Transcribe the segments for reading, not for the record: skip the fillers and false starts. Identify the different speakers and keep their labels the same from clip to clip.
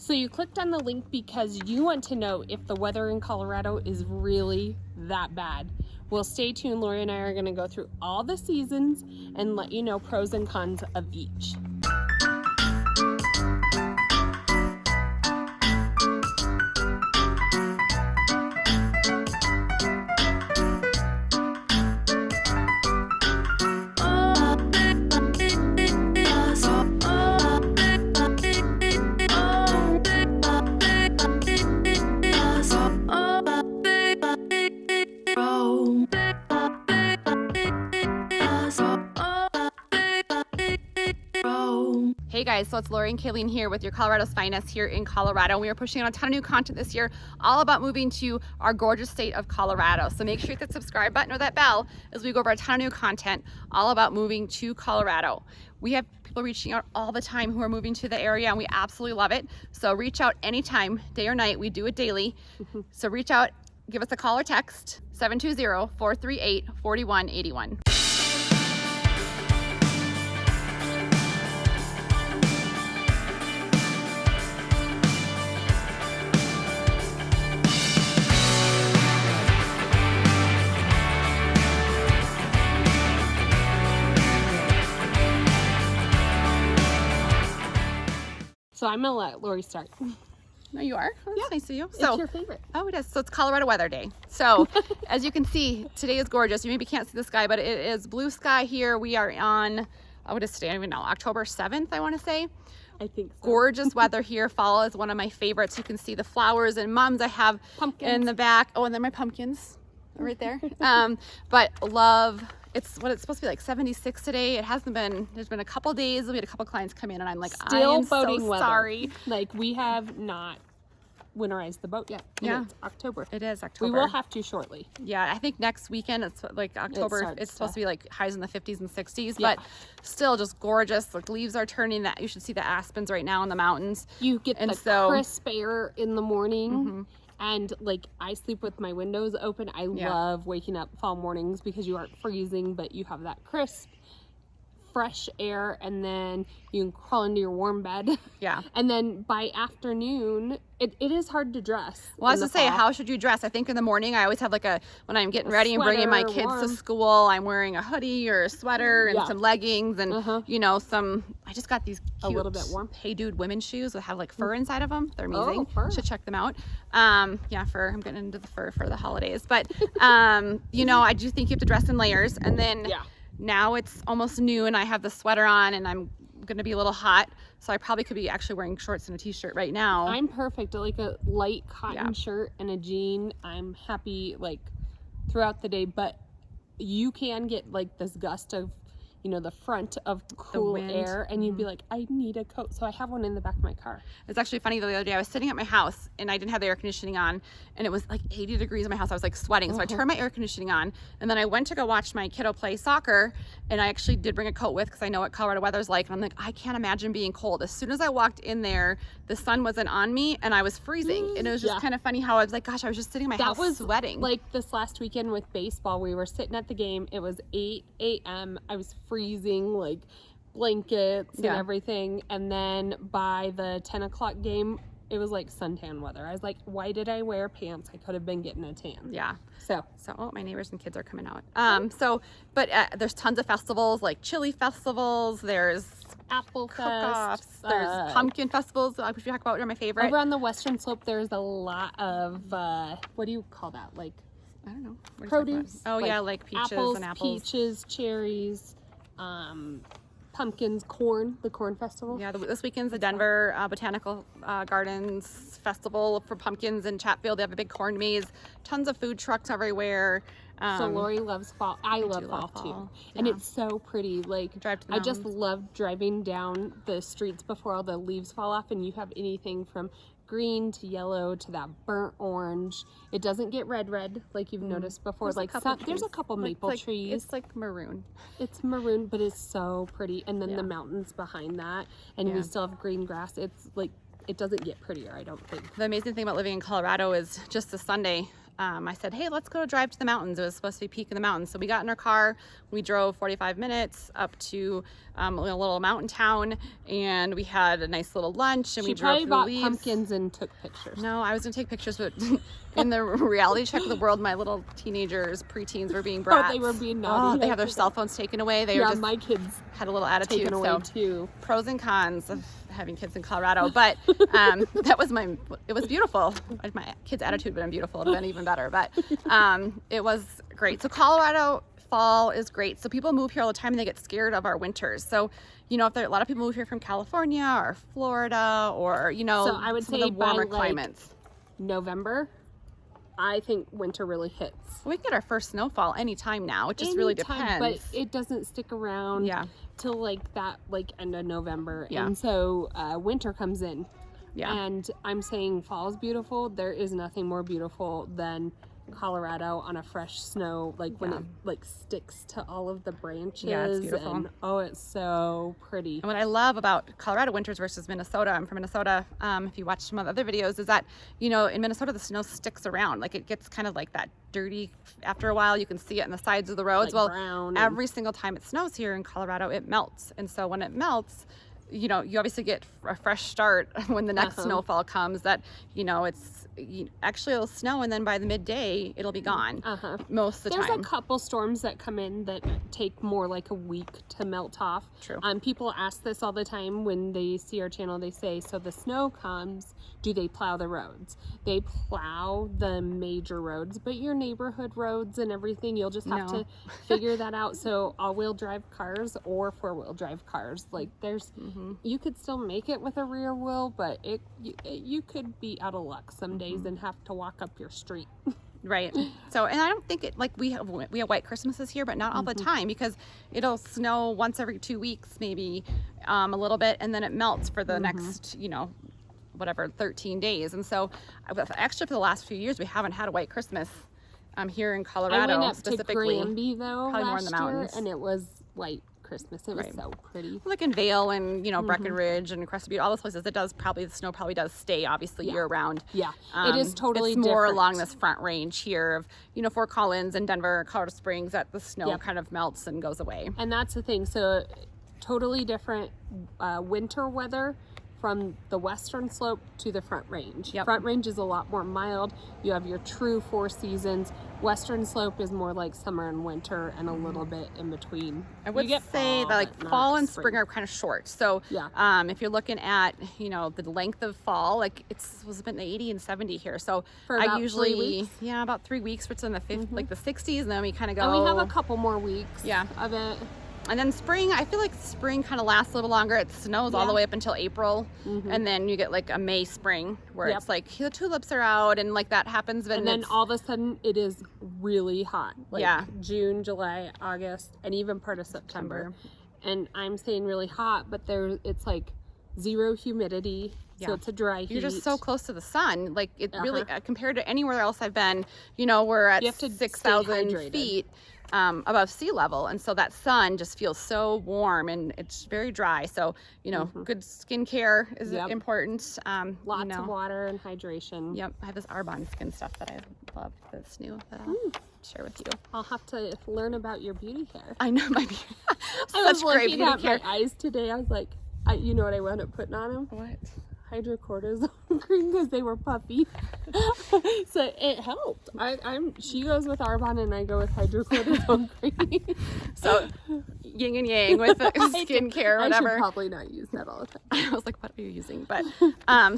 Speaker 1: So you clicked on the link because you want to know if the weather in Colorado is really that bad. Well, stay tuned. Laurie and I are going to go through all the seasons and let you know pros and cons of each.
Speaker 2: Hey guys, so it's Laurie and Kalene here with your Colorado's Finest here in Colorado. We are pushing out a ton of new content this year, all about moving to our gorgeous state of Colorado. So make sure you hit that subscribe button or that bell as we go over a ton of new content, all about moving to Colorado. We have people reaching out all the time who are moving to the area, and we absolutely love it. So reach out anytime, day or night. We do it daily. So reach out, give us a call or text, 720-438-4181.
Speaker 1: So I'm gonna let Laurie start.
Speaker 2: No, you are? Oh, that's nice of you.
Speaker 1: It's
Speaker 2: So,
Speaker 1: your favorite.
Speaker 2: Oh, it is. So it's Colorado weather day. So as you can see, today is gorgeous. You maybe can't see the sky, but it is blue sky here. We are on, what is today? I don't even know. October 7th, I want to say.
Speaker 1: I think so.
Speaker 2: Gorgeous weather here. Fall is one of my favorites. You can see the flowers and mums I have
Speaker 1: Pumpkins.
Speaker 2: in the back. Oh, and then my pumpkins right there. But love. It's what it's supposed to be like 76 today. It hasn't been. There's been a couple days. We had a couple clients come in, and I'm like,
Speaker 1: Still
Speaker 2: I am
Speaker 1: boating
Speaker 2: so
Speaker 1: weather.
Speaker 2: sorry.
Speaker 1: Like, we have not winterized the boat yet. And
Speaker 2: Yeah.
Speaker 1: it's October.
Speaker 2: It is October.
Speaker 1: We will have to shortly.
Speaker 2: Yeah, I think next weekend it's like October.
Speaker 1: starts
Speaker 2: It's supposed to be like highs in the 50s and 60s,
Speaker 1: Yeah.
Speaker 2: but still just gorgeous. Like leaves are turning. That you should see the aspens right now in the mountains.
Speaker 1: You get
Speaker 2: And
Speaker 1: the
Speaker 2: so-
Speaker 1: crisp air in the morning. And like, I sleep with my windows open. I love waking up fall mornings because you aren't freezing, but you have that crisp, fresh air, and then you can crawl into your warm bed.
Speaker 2: Yeah.
Speaker 1: And then by afternoon, it is hard to dress.
Speaker 2: Well, I was
Speaker 1: in
Speaker 2: to
Speaker 1: the
Speaker 2: say,
Speaker 1: fall.
Speaker 2: how should you dress? I think in the morning, I always have like when I'm getting ready and bringing my
Speaker 1: sweater,
Speaker 2: kids to
Speaker 1: warm.
Speaker 2: school, I'm wearing a hoodie or a sweater and
Speaker 1: Yeah.
Speaker 2: some leggings and, you know, I just got these cute,
Speaker 1: little bit warm.
Speaker 2: Hey Dude women's shoes that have like fur inside of them. They're amazing.
Speaker 1: fur.
Speaker 2: Should check them out. Yeah, fur. I'm getting into the fur for the holidays. But, you know, I do think you have to dress in layers. And then now it's almost noon. I have the sweater on and I'm going to be a little hot. So I probably could be actually wearing shorts and a t-shirt right now.
Speaker 1: I'm perfect. Like a light cotton shirt and a jean. I'm happy like throughout the day, but you can get like this gust of, you know, the front of cool
Speaker 2: wind.
Speaker 1: air, and you'd be like, I need a coat. So I have one in the back of my car.
Speaker 2: It's actually funny, the other day I was sitting at my house and I didn't have the air conditioning on, and it was like 80 degrees in my house. I was like sweating. So I turned my air conditioning on, and then I went to go watch my kiddo play soccer, and I actually did bring a coat with because I know what Colorado weather's like. And I'm like, I can't imagine being cold. As soon as I walked in there, the sun wasn't on me and I was freezing. And it was just kind of funny how I was like, gosh, I was just sitting in my house sweating.
Speaker 1: Like this last weekend with baseball, we were sitting at the game. It was 8 a.m. I was freezing, like blankets and everything. And then by the 10 o'clock game, it was like suntan weather. I was like, why did I wear pants? I could have been getting a tan.
Speaker 2: Yeah.
Speaker 1: So
Speaker 2: Oh, my neighbors and kids are coming out. But there's tons of festivals, like chili festivals. There's
Speaker 1: Apple
Speaker 2: cook-offs.
Speaker 1: Fest.
Speaker 2: There's pumpkin festivals, which we talk about. Are my favorite.
Speaker 1: Over on the western slope, there's a lot of, what do you call that? Like,
Speaker 2: I don't know. What are you talking
Speaker 1: produce.
Speaker 2: about? Oh, yeah, like peaches and apples.
Speaker 1: Peaches, cherries, pumpkins, corn, the corn festival.
Speaker 2: Yeah, this weekend's the Denver Botanical Gardens Festival for pumpkins in Chatfield. They have a big corn maze, tons of food trucks everywhere.
Speaker 1: So Laurie loves fall. I love fall too. And it's so pretty. Like,
Speaker 2: Drive to the
Speaker 1: I just
Speaker 2: mountains.
Speaker 1: love driving down the streets before all the leaves fall off, and you have anything from green to yellow to that burnt orange. It doesn't get red like you've noticed before.
Speaker 2: There's
Speaker 1: There's a couple maple trees.
Speaker 2: It's like maroon.
Speaker 1: It's maroon, but it's so pretty. And then the mountains behind that, and we still have green grass. It's like, it doesn't get prettier, I don't think.
Speaker 2: The amazing thing about living in Colorado is just this Sunday, I said, hey, let's go drive to the mountains. It was supposed to be peak in the mountains. So we got in our car, we drove 45 minutes up to a little mountain town, and we had a nice little lunch, and we drove through the
Speaker 1: bought
Speaker 2: leaves.
Speaker 1: pumpkins and took pictures.
Speaker 2: No, I was gonna take pictures, but in the reality check of the world, my little teenagers, preteens were being brats.
Speaker 1: They were being naughty.
Speaker 2: They have their cell phones taken away. They were just,
Speaker 1: my kids
Speaker 2: had a little attitude.
Speaker 1: taken away too.
Speaker 2: Pros and cons of having kids in Colorado, but that was it was beautiful. My kids' attitude would have been beautiful, it would have been even better, but it was great. So Colorado fall is great. So people move here all the time and they get scared of our winters. So, you know, if there are a lot of people move here from California or Florida or, you know,
Speaker 1: so I would
Speaker 2: some
Speaker 1: say
Speaker 2: of the warmer
Speaker 1: by
Speaker 2: climates.
Speaker 1: November, I think winter really hits.
Speaker 2: We can get our first snowfall anytime now. It just really depends.
Speaker 1: But it doesn't stick around till like that, like end of November. And so winter comes in. And I'm saying fall is beautiful. There is nothing more beautiful than Colorado on a fresh snow, like when it like sticks to all of the branches.
Speaker 2: Yeah, it's beautiful.
Speaker 1: And, oh, it's so pretty.
Speaker 2: And what I love about Colorado winters versus Minnesota, I'm from Minnesota, if you watch some of the other videos, is that, you know, in Minnesota the snow sticks around. Like it gets kind of like that dirty after a while. You can see it on the sides of the roads.
Speaker 1: Like
Speaker 2: well,
Speaker 1: brown
Speaker 2: every single time it snows here in Colorado, it melts. And so when it melts, you know, you obviously get a fresh start when the next snowfall comes. That, you know, actually it'll snow, and then by the midday it'll be gone most of the time.
Speaker 1: There's a couple storms that come in that take more like a week to melt off.
Speaker 2: True.
Speaker 1: People ask this all the time when they see our channel. They say, so the snow comes, do they plow the roads? They plow the major roads, but your neighborhood roads and everything, you'll just have to figure that out. So all-wheel drive cars or four-wheel drive cars, like there's you could still make it with a rear wheel, but you could be out of luck some days and have to walk up your street.
Speaker 2: Right. So, and I don't think it, like we have white Christmases here, but not all the time, because it'll snow once every 2 weeks, maybe a little bit, and then it melts for the next, you know, whatever, 13 days. And so actually for the last few years, we haven't had a white Christmas here in Colorado.
Speaker 1: I went up
Speaker 2: specifically.
Speaker 1: to Granby though
Speaker 2: probably more in
Speaker 1: last
Speaker 2: the mountains.
Speaker 1: year, and it was white Christmas. It was so pretty.
Speaker 2: Like in Vail and, you know, Breckenridge and Crested Butte, all those places, the snow probably does stay obviously year round.
Speaker 1: Yeah, it is totally
Speaker 2: it's more
Speaker 1: different.
Speaker 2: along this front range here of, you know, Fort Collins and Denver, Colorado Springs, that the snow kind of melts and goes away.
Speaker 1: And that's the thing. So totally different winter weather from the western slope to the front range. Front range is a lot more mild. You have your true 4 seasons. Western slope is more like summer and winter and a little bit in between.
Speaker 2: I would say that like fall and spring are kind of short. So if you're looking at, you know, the length of fall, like was been 80 and 70 here. So
Speaker 1: for about
Speaker 2: I usually
Speaker 1: 3 weeks?
Speaker 2: About 3 weeks, which is in the like the 60s, and then we kind of go.
Speaker 1: And we have a couple more weeks of it.
Speaker 2: And then spring, I feel like spring kind of lasts a little longer. It snows all the way up until April. And then you get like a May spring where it's like the tulips are out and like that happens.
Speaker 1: And then all of a sudden it is really hot. Like June, July, August, and even part of September. And I'm saying really hot, but it's like zero humidity. So it's a dry heat.
Speaker 2: You're just so close to the sun. Like it really, compared to anywhere else I've been, you know, we're at 6,000 feet. Above sea level, and so that sun just feels so warm and it's very dry. So, you know, good skincare is important.
Speaker 1: Lots of water and hydration.
Speaker 2: I have this Arbonne skin stuff that I love that's new that I'll share with you.
Speaker 1: I'll have to learn about your beauty care.
Speaker 2: I know my beauty.
Speaker 1: I was looking at my eyes today. I was like, you know what I wound up putting on them?
Speaker 2: What?
Speaker 1: Hydrocortisone cream, because they were puffy. So it helped. She goes with Arbonne and I go with hydrocortisone cream.
Speaker 2: So yin and yang with the skincare, whatever.
Speaker 1: I should probably not use that all the time.
Speaker 2: I was like, what are you using? But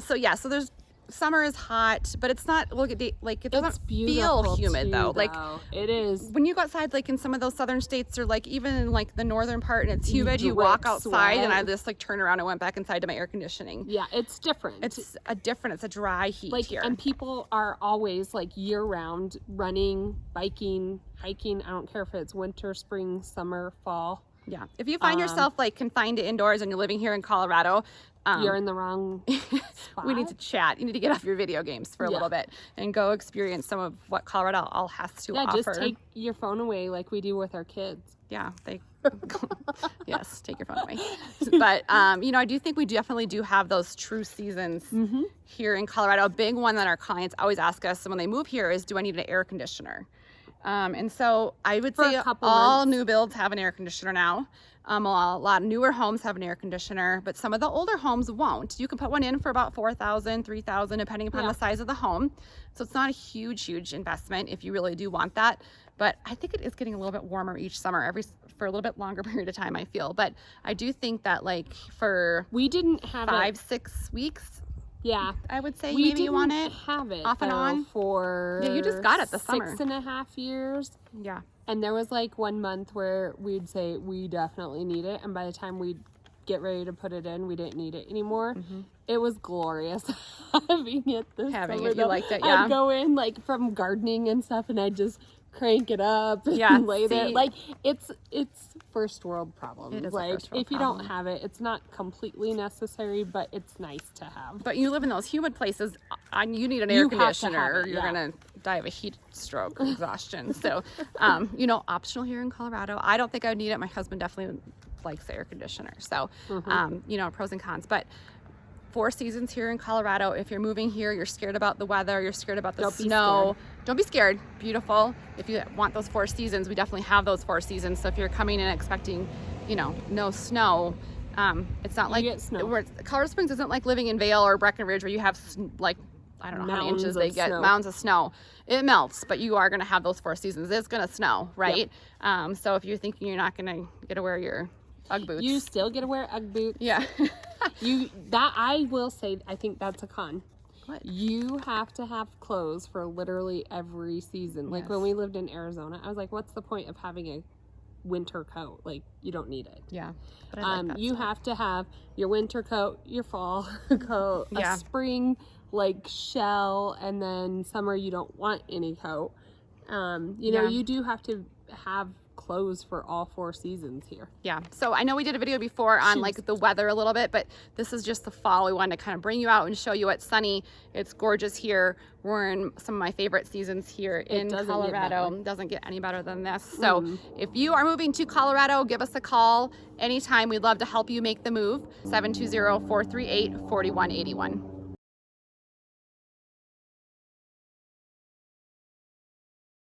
Speaker 2: so there's summer is hot, but it's not it doesn't feel humid though. Like
Speaker 1: it is.
Speaker 2: When you go outside, like in some of those southern states, or like even in like the northern part, and it's humid, you walk outside, and I just like turned around and went back inside to my air conditioning. Yeah,
Speaker 1: it's different.
Speaker 2: It's a dry heat here.
Speaker 1: And people are always like year round running, biking, hiking. I don't care if it's winter, spring, summer, fall.
Speaker 2: Yeah. If you find yourself like confined to indoors and you're living here in Colorado,
Speaker 1: you're in the wrong spot.
Speaker 2: We need to chat. You need to get off your video games for a little bit and go experience some of what Colorado all has to offer.
Speaker 1: Just take your phone away like we do with our kids.
Speaker 2: Yeah, Yes, take your phone away. But, you know, I do think we definitely do have those true seasons here in Colorado. A big one that our clients always ask us when they move here is, do I need an air conditioner? And so I would say all new builds have an air conditioner now. A lot of newer homes have an air conditioner, but some of the older homes won't. You can put one in for about $4,000, $3,000, depending upon the size of the home. So it's not a huge investment if you really do want that. But I think it is getting a little bit warmer each summer, for a little bit longer period of time, I feel. But I do think that, like, for
Speaker 1: we didn't have
Speaker 2: 5-6 weeks,
Speaker 1: yeah,
Speaker 2: I would say
Speaker 1: we
Speaker 2: maybe you want it
Speaker 1: have it
Speaker 2: off and on
Speaker 1: for
Speaker 2: you just got it this summer.
Speaker 1: 6.5 years.
Speaker 2: Yeah.
Speaker 1: And there was like 1 month where we'd say we definitely need it, and by the time we'd get ready to put it in, we didn't need it anymore. It was glorious having it this summer.
Speaker 2: You liked it, yeah.
Speaker 1: I'd go in like from gardening and stuff, and I'd just crank it up and lay there. Like it's first world problems.
Speaker 2: It is
Speaker 1: like
Speaker 2: a first world
Speaker 1: if you don't have it, it's not completely necessary, but it's nice to have.
Speaker 2: But you live in those humid places, you need an air conditioner, or you're gonna die of a heat stroke or exhaustion. So, you know, optional here in Colorado. I don't think I would need it. My husband definitely likes the air conditioner. So, you know, pros and cons. But 4 seasons here in Colorado. If you're moving here, you're scared about the weather, you're scared about the snow. Don't be scared. Beautiful. If you want those 4 seasons, we definitely have those 4 seasons. So if you're coming in expecting, you know, no snow, it's not like Colorado Springs isn't like living in Vail or Breckenridge where you have like, I don't know how many inches they get, mounds of snow. It melts, but you are going to have those 4 seasons. It's going to snow, right? So if you're thinking you're not going to get to wear your Ugg boots,
Speaker 1: you still get to wear Ugg boots.
Speaker 2: Yeah.
Speaker 1: I will say, I think that's a con.
Speaker 2: What?
Speaker 1: You have to have clothes for literally every season. Like when we lived in Arizona, I was like, what's the point of having a winter coat? Like, you don't need it.
Speaker 2: Yeah. But I like that
Speaker 1: you have to have your winter coat, your fall coat, a spring like shell, and then summer you don't want any coat. You know, you do have to have clothes for all 4 seasons here.
Speaker 2: Yeah. So I know we did a video before on like the weather a little bit, but this is just the fall. We wanted to kind of bring you out and show you it's sunny. It's gorgeous here. We're in some of my favorite seasons here in Colorado. Doesn't get any better than this. So if you are moving to Colorado, give us a call anytime. We'd love to help you make the move. 720-438-4181.